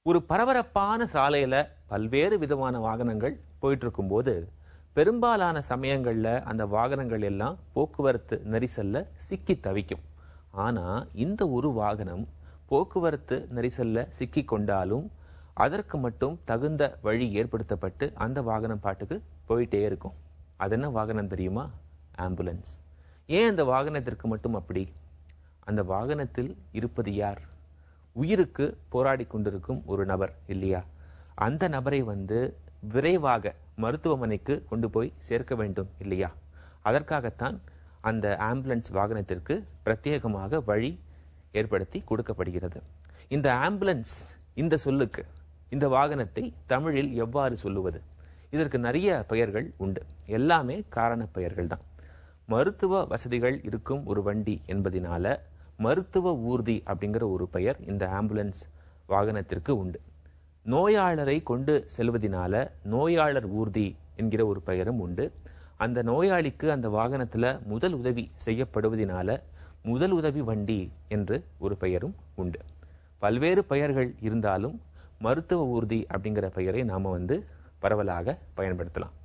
ஒரு பரபரப்பான சாலையில பல்வேறு விதமான வாகனங்கள் போயிட்டு இருக்கும்போது பெரும்பாலான சமயங்கள்ல அந்த வாகனங்கள் எல்லாம் போக்குவரத்து நெரிசல்ல சிக்கி தவிக்கும். ஆனா இந்த ஒரு வாகனம் போக்குவரத்து நெரிசல்ல சிக்கி கொண்டாலும் அதற்கு மட்டும் தகுந்த வழி ஏற்படுத்தப்பட்டு அந்த வாகனம் பாட்டுக்கு போயிட்டே இருக்கும். அது என்ன வாகனம் தெரியுமா? ஆம்புலன்ஸ். ஏன் அந்த வாகனத்திற்கு மட்டும் அப்படி? அந்த வாகனத்தில் இருப்பது யார்? உயிருக்கு போராடி கொண்டிருக்கும் ஒரு நபர் இல்லையா? அந்த நபரை விரைவாக மருத்துவமனைக்கு கொண்டு போய் சேர்க்க வேண்டும் இல்லையா? அதற்காகத்தான் அந்த ஆம்புலன்ஸ் வாகனத்திற்கு பிரத்யேகமாக வழி ஏற்படுத்தி கொடுக்கப்படுகிறது. இந்த ஆம்புலன்ஸ் இந்த சொல்லுக்கு, இந்த வாகனத்தை தமிழில் எவ்வாறு சொல்லுவது? இதற்கு நிறைய பெயர்கள் உண்டு. எல்லாமே காரண பெயர்கள் தான். மருத்துவ வசதிகள் இருக்கும் ஒரு வண்டி என்பதனால மருத்துவ ஊர்தி அப்படிங்கிற ஒரு பெயர் இந்த ஆம்புலன்ஸ் வாகனத்திற்கு உண்டு. நோயாளரை கொண்டு செல்வதனால நோயாளர் ஊர்தி என்கிற ஒரு பெயரும் உண்டு. அந்த நோயாளிக்கு அந்த வாகனத்துல முதல் உதவி செய்யப்படுவதனால முதல் உதவி வண்டி என்று ஒரு பெயரும் உண்டு. பல்வேறு பெயர்கள் இருந்தாலும் மருத்துவ ஊர்தி அப்படிங்கிற பெயரை நாம பரவலாக பயன்படுத்தலாம்.